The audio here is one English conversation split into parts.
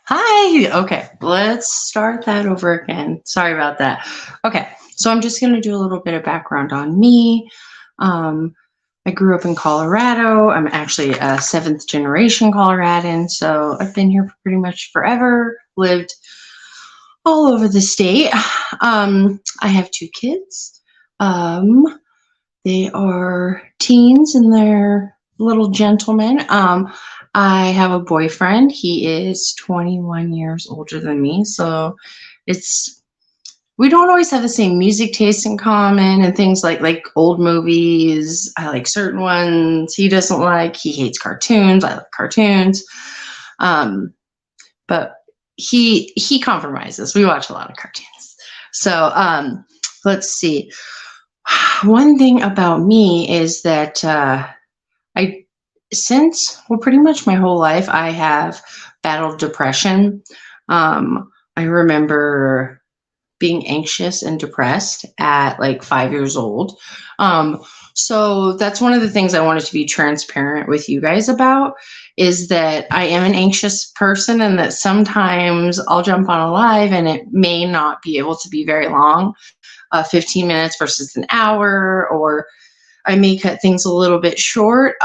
Hi. Okay, let's start that over again. Sorry about that. Okay, so I'm just going to do a little bit of background on me. Um, I grew up in Colorado. I'm actually a seventh generation Coloradan, so I've been here pretty much forever, lived all over the state. I have two kids. Um, they are teens and they're little gentlemen. I have a boyfriend. He is 21 years older than me. So it's, we don't always have the same music taste in common and things like old movies. I like certain ones. He doesn't like, he hates cartoons. I like cartoons. Um, but he compromises. We watch a lot of cartoons. So let's see. One thing about me is that I, since well, pretty much my whole life, I have battled depression. I remember being anxious and depressed at like 5 years old. Um, so that's one of the things I wanted to be transparent with you guys about is that I am an anxious person and that sometimes I'll jump on a live and it may not be able to be very long, 15 minutes versus an hour, or I may cut things a little bit short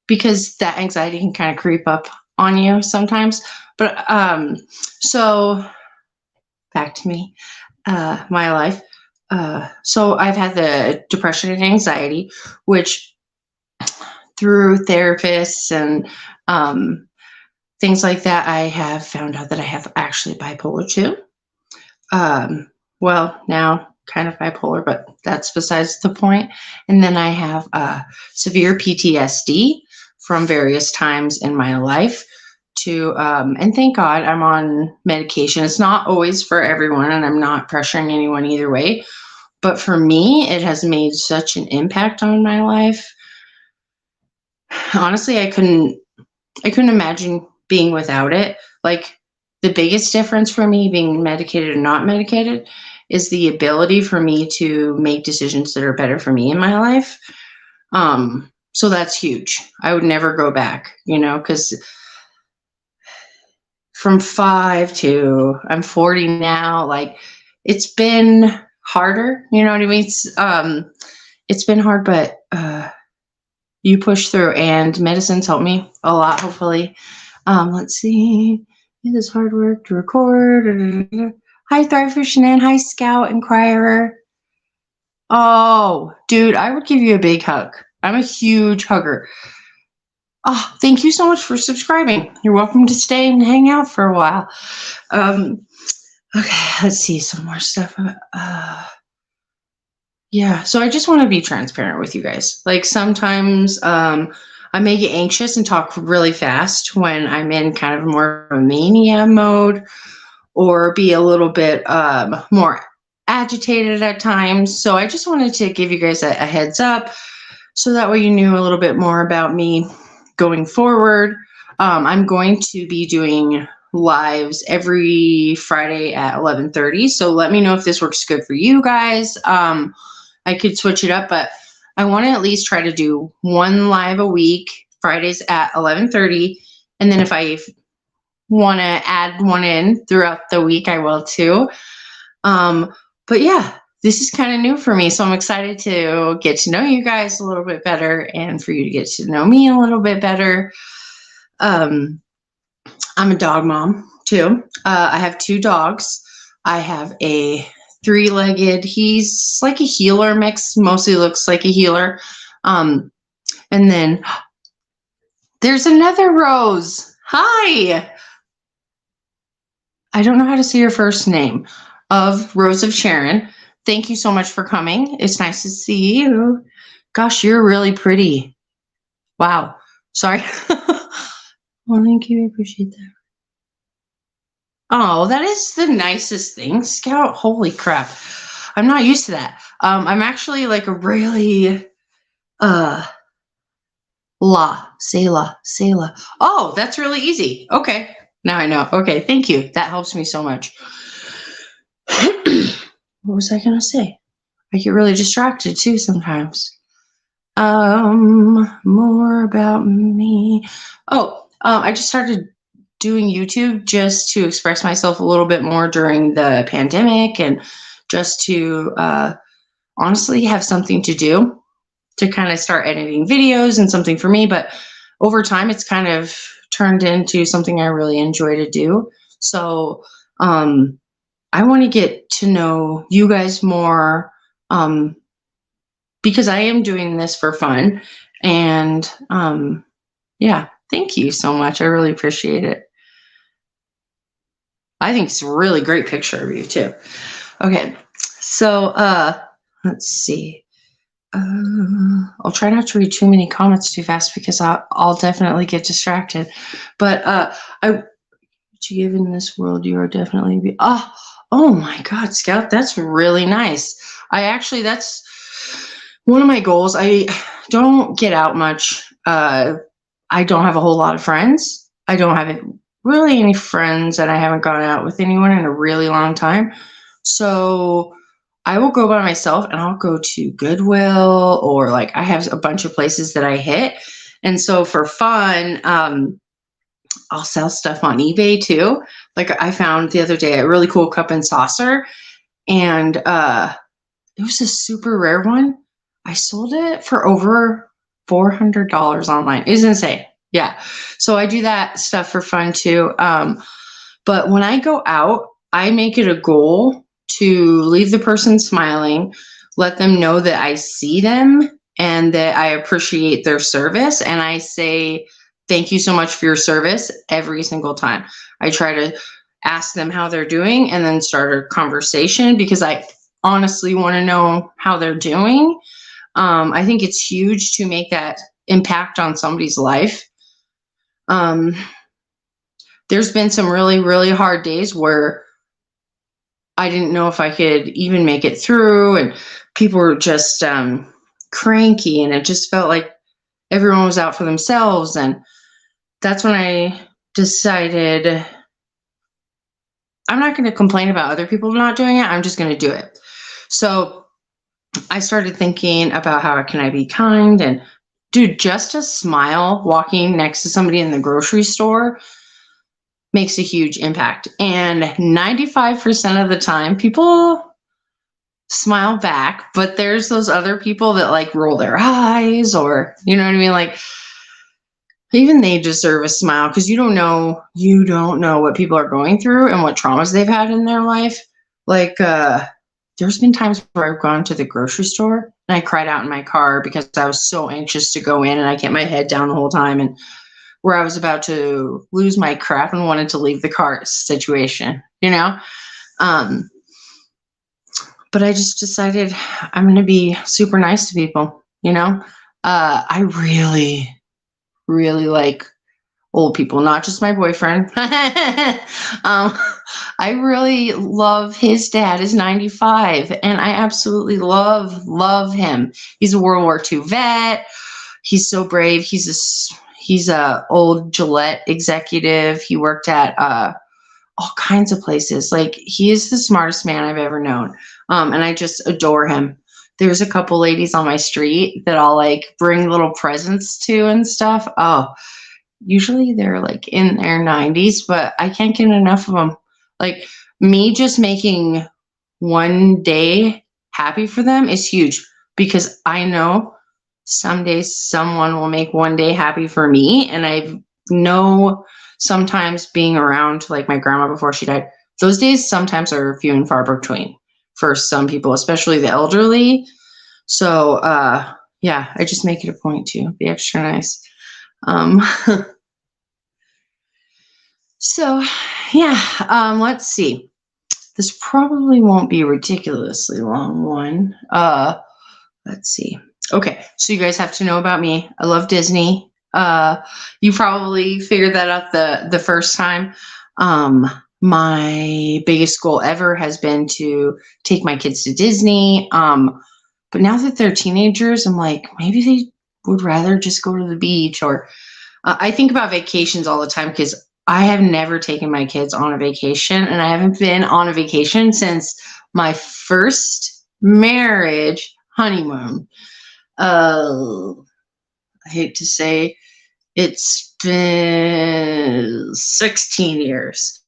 because that anxiety can kind of creep up on you sometimes. But so back to me, my life. So I've had the depression and anxiety, which through therapists and things like that, I have found out that I have actually bipolar 2. Well, now kind of bipolar, but that's besides the point. And then I have severe PTSD from various times in my life to, and thank God I'm on medication. It's not always for everyone, and I'm not pressuring anyone either way. But for me, it has made such an impact on my life. Honestly, I couldn't imagine being without it. Like the biggest difference for me being medicated and not medicated is the ability for me to make decisions that are better for me in my life. So that's huge. I would never go back, because from 5 to I'm 40 now, like it's been harder, you know what I mean? It's been hard, but you push through and medicine's helped me a lot, hopefully. Let's see. It is hard work to record. Hi, Thrive for Shanann. Hi, Scout Inquirer. Oh, dude, I would give you a big hug. I'm a huge hugger. Oh, thank you so much for subscribing. You're welcome to stay and hang out for a while. Okay, let's see some more stuff. Yeah, so I just want to be transparent with you guys. Like sometimes I may get anxious and talk really fast when I'm in kind of more of a mania mode, or be a little bit more agitated at times. So I just wanted to give you guys a heads up so that way you knew a little bit more about me going forward. I'm going to be doing lives every Friday at 11:30. So let me know if this works good for you guys. I could switch it up, but I want to at least try to do one live a week, Fridays at 11:30. And then if I want to add one in throughout the week, I will too. But yeah, this is kind of new for me. So I'm excited to get to know you guys a little bit better and for you to get to know me a little bit better. I'm a dog mom too. I have two dogs. I have a three-legged, he's like a healer mix, mostly looks like a healer. And then there's another Rose. Hi. I don't know how to say your first name. Of Rose of Sharon. Thank you so much for coming. It's nice to see you. Gosh, you're really pretty. Wow. Sorry. Well, thank you. I appreciate that. Oh, that is the nicest thing. Scout, holy crap. I'm not used to that. I'm actually like a really Selah. Oh, that's really easy. Okay. Now I know. Okay, thank you. That helps me so much. What was I gonna say? I get really distracted too sometimes. More about me. Oh, I just started doing YouTube just to express myself a little bit more during the pandemic and just to honestly have something to do to kind of start editing videos and something for me. But over time, it's kind of turned into something I really enjoy to do. So I want to get to know you guys more because I am doing this for fun. And yeah, thank you so much. I really appreciate it. I think it's a really great picture of you too. Okay, so let's see. I'll try not to read too many comments too fast because I'll definitely get distracted. But to give in this world, you are definitely oh my God, Scout, that's really nice. That's one of my goals. I don't get out much. I don't have a whole lot of friends. I don't have really any friends, and I haven't gone out with anyone in a really long time. So I will go by myself and I'll go to Goodwill, or like I have a bunch of places that I hit. And so for fun, I'll sell stuff on eBay too. Like I found the other day a really cool cup and saucer, and it was a super rare one. I sold it for over $400 online. It's insane. Yeah. So I do that stuff for fun too. But when I go out, I make it a goal to leave the person smiling, let them know that I see them and that I appreciate their service. And I say, thank you so much for your service every single time. I try to ask them how they're doing and then start a conversation because I honestly want to know how they're doing. I think it's huge to make that impact on somebody's life. There's been some really, really hard days where I didn't know if I could even make it through, and people were just cranky, and it just felt like everyone was out for themselves. And that's when I decided I'm not going to complain about other people not doing it. I'm just going to do it. So I started thinking about how can I be kind, and dude, just a smile walking next to somebody in the grocery store makes a huge impact. And 95% of the time, people smile back, but there's those other people that like roll their eyes, or you know what I mean? Like even they deserve a smile because you don't know what people are going through and what traumas they've had in their life. Like there's been times where I've gone to the grocery store and I cried out in my car because I was so anxious to go in, and I kept my head down the whole time, and where I was about to lose my crap and wanted to leave the car situation, you know? But I just decided I'm going to be super nice to people, you know? I really, really like old people, not just my boyfriend. I really love his dad is 95, and I absolutely love him. He's a World War II vet. He's so brave. He's a old Gillette executive. He worked at all kinds of places. Like he is the smartest man I've ever known. And I just adore him. There's a couple ladies on my street that I'll like bring little presents to and stuff. Oh, usually they're like in their 90s, but I can't get enough of them. Like me just making one day happy for them is huge because I know someday someone will make one day happy for me. And I know sometimes being around like my grandma before she died, those days sometimes are few and far between for some people, especially the elderly. So yeah, I just make it a point to be extra nice. So yeah, let's see. This probably won't be a ridiculously long one. Let's see. Okay, so you guys have to know about me. I love Disney. You probably figured that out the first time. My biggest goal ever has been to take my kids to Disney. But now that they're teenagers, I'm like, maybe they would rather just go to the beach. Or I think about vacations all the time because I have never taken my kids on a vacation, and I haven't been on a vacation since my first marriage honeymoon. I hate to say it's been 16 years.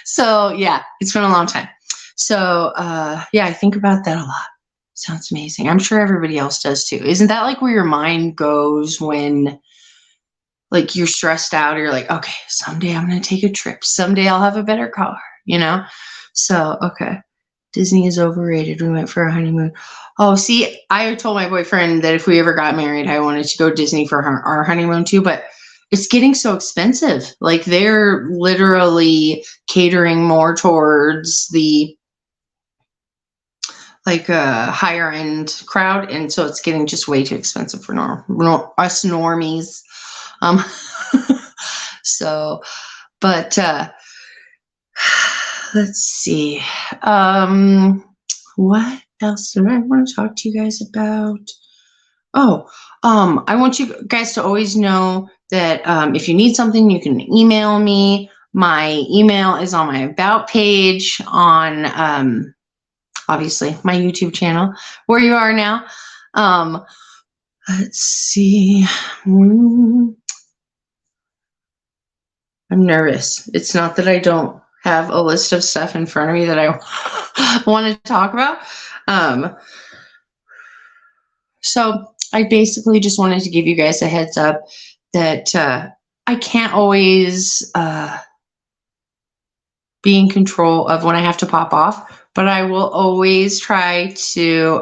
So yeah, it's been a long time. So yeah, I think about that a lot. Sounds amazing. I'm sure everybody else does too. Isn't that like where your mind goes when like you're stressed out or you're like, okay, someday I'm going to take a trip. Someday I'll have a better car, you know? So, okay. Disney is overrated. We went for a honeymoon. Oh, see, I told my boyfriend that if we ever got married, I wanted to go Disney for our honeymoon too, but it's getting so expensive. Like they're literally catering more towards the like a higher end crowd, and so it's getting just way too expensive for us normies. Um, so, but let's see. What else do I want to talk to you guys about? Oh, I want you guys to always know that if you need something, you can email me. My email is on my about page on obviously my YouTube channel, where you are now. Let's see. I'm nervous. It's not that I don't have a list of stuff in front of me that I want to talk about. So I basically just wanted to give you guys a heads up that I can't always be in control of when I have to pop off, but I will always try to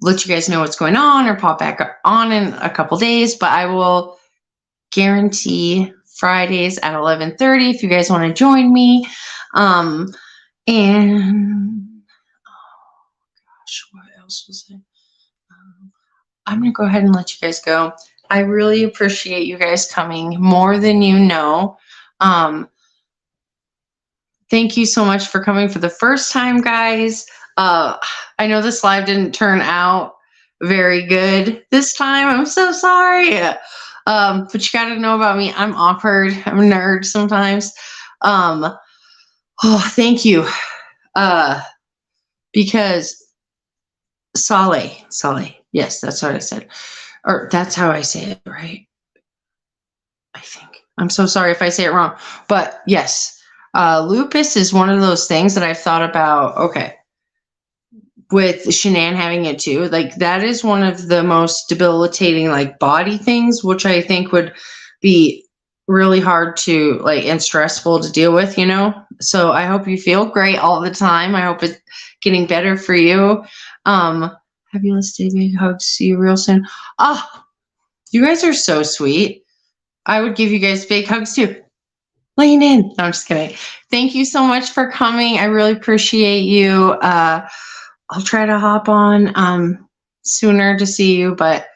let you guys know what's going on or pop back on in a couple days. But I will guarantee Fridays at 11:30 if you guys want to join me. And oh gosh, what else was it? I'm going to go ahead and let you guys go. I really appreciate you guys coming more than you know. Thank you so much for coming for the first time, guys. I know this live didn't turn out very good this time. I'm so sorry. But you got to know about me. I'm awkward. I'm a nerd sometimes. Oh, thank you. Because Saleh. Yes, that's what I said. Or that's how I say it, right? I think. I'm so sorry if I say it wrong. But yes, lupus is one of those things that I've thought about, okay, with Shanann having it too. Like that is one of the most debilitating like body things, which I think would be really hard to like and stressful to deal with, you know? So I hope you feel great all the time. I hope it's getting better for you. Have you listed big hugs? See you real soon. Oh, you guys are so sweet. I would give you guys big hugs too. Lean in. No, I'm just kidding. Thank you so much for coming. I really appreciate you. I'll try to hop on sooner to see you, but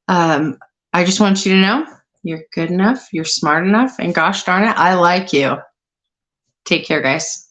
I just want you to know you're good enough, you're smart enough, and gosh darn it, I like you. Take care, guys.